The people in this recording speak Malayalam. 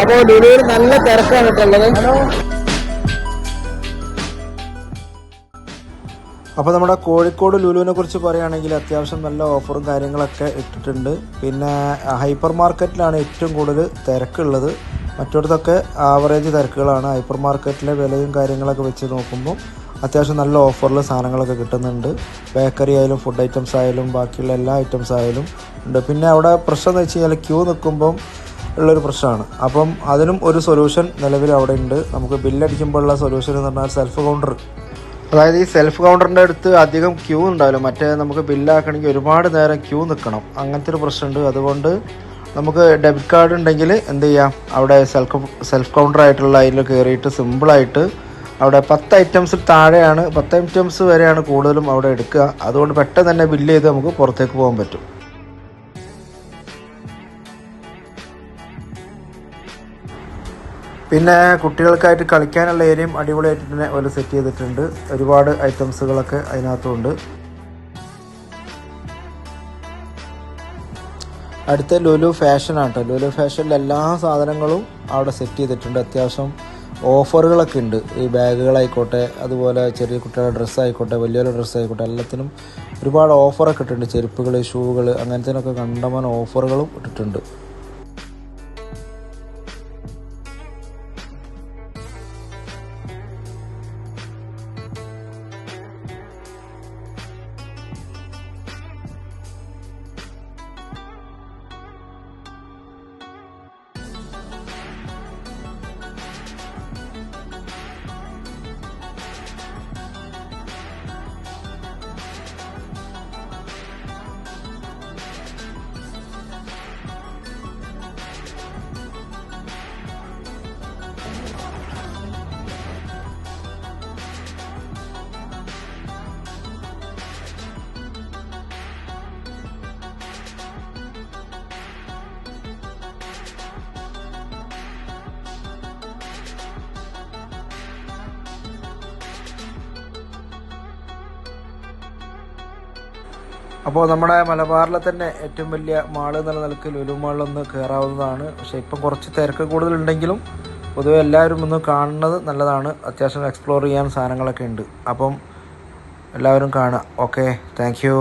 അപ്പോൾ ലുലുവിൽ നല്ല തിരക്കാണ് ഉള്ളത്. അപ്പോൾ നമ്മുടെ കോഴിക്കോട് ലുലുവിനെ കുറിച്ച് പറയുകയാണെങ്കിൽ അത്യാവശ്യം നല്ല ഓഫറും കാര്യങ്ങളൊക്കെ ഇട്ടിട്ടുണ്ട്. പിന്നെ ഹൈപ്പർ മാർക്കറ്റിലാണ് ഏറ്റവും കൂടുതൽ തിരക്കുള്ളത്. മറ്റിടത്തൊക്കെ ആവറേജ് തിരക്കുകളാണ്. ഹൈപ്പർ മാർക്കറ്റിലെ വിലയും കാര്യങ്ങളൊക്കെ വെച്ച് നോക്കുമ്പോൾ അത്യാവശ്യം നല്ല ഓഫറിൽ സാധനങ്ങളൊക്കെ കിട്ടുന്നുണ്ട്. ബേക്കറി ആയാലും ഫുഡ് ഐറ്റംസ് ആയാലും ബാക്കിയുള്ള എല്ലാ ഐറ്റംസ് ആയാലും ഉണ്ട്. പിന്നെ അവിടെ പ്രശ്നം എന്ന് വെച്ച് കഴിഞ്ഞാൽ ക്യൂ നിൽക്കുമ്പം ഉള്ളൊരു പ്രശ്നമാണ്. അപ്പം അതിനും ഒരു സൊല്യൂഷൻ നിലവിൽ അവിടെ ഉണ്ട്. നമുക്ക് ബില്ലടിക്കുമ്പോഴുള്ള സൊല്യൂഷൻ എന്ന് പറഞ്ഞാൽ സെൽഫ് കൗണ്ടർ. അതായത് ഈ സെൽഫ് കൗണ്ടറിൻ്റെ അടുത്ത് അധികം ക്യൂ ഉണ്ടാവില്ല. മറ്റേ നമുക്ക് ബില്ലാക്കണമെങ്കിൽ ഒരുപാട് നേരം ക്യൂ നിൽക്കണം. അങ്ങനത്തെ ഒരു പ്രശ്നമുണ്ട്. അതുകൊണ്ട് നമുക്ക് ഡെബിറ്റ് കാർഡ് ഉണ്ടെങ്കിൽ എന്ത് ചെയ്യാം, അവിടെ സെൽഫ് കൗണ്ടർ ആയിട്ടുള്ള അതിൽ കയറിയിട്ട് സിമ്പിളായിട്ട് അവിടെ 10 ഐറ്റംസ് താഴെയാണ്, 10 ഐറ്റംസ് വരെയാണ് കൂടുതലും അവിടെ എടുക്കുക. അതുകൊണ്ട് പെട്ടെന്ന് തന്നെ ബില്ല് ചെയ്ത് നമുക്ക് പുറത്തേക്ക് പോകാൻ പറ്റും. പിന്നെ കുട്ടികൾക്കായിട്ട് കളിക്കാനുള്ള ഏരിയയും അടിപൊളിയായിട്ട് തന്നെ ഒരു സെറ്റ് ചെയ്തിട്ടുണ്ട്. ഒരുപാട് ഐറ്റംസുകളൊക്കെ അതിനകത്തുണ്ട്. അടുത്ത ലുലു ഫാഷനാണ് കേട്ടോ. ലുലു ഫാഷനിൽ എല്ലാ സാധനങ്ങളും അവിടെ സെറ്റ് ചെയ്തിട്ടുണ്ട്. അത്യാവശ്യം ഓഫറുകളൊക്കെ ഉണ്ട്. ഈ ബാഗുകളായിക്കോട്ടെ, അതുപോലെ ചെറിയ കുട്ടികളുടെ ഡ്രസ്സായിക്കോട്ടെ, വലിയൊരു ഡ്രസ്സായിക്കോട്ടെ, എല്ലാത്തിനും ഒരുപാട് ഓഫറൊക്കെ ഇട്ടിട്ടുണ്ട്. ചെരുപ്പുകൾ, ഷൂകൾ, അങ്ങനത്തേനൊക്കെ കണ്ടമാനം ഓഫറുകളും ഇട്ടിട്ടുണ്ട്. അപ്പോൾ നമ്മുടെ മലബാറിലെ തന്നെ ഏറ്റവും വലിയ മാള് എന്നുള്ള നിലയ്ക്ക് ലുലു മാളിലൊന്ന് കയറാവുന്നതാണ്. പക്ഷേ ഇപ്പം കുറച്ച് തിരക്ക് കൂടുതലുണ്ടെങ്കിലും പൊതുവെ എല്ലാവരും ഒന്ന് കാണുന്നത് നല്ലതാണ്. അത്യാവശ്യം എക്സ്പ്ലോർ ചെയ്യാൻ സാധനങ്ങളൊക്കെ ഉണ്ട്. അപ്പം എല്ലാവരും കാണുക. Okay, thank you.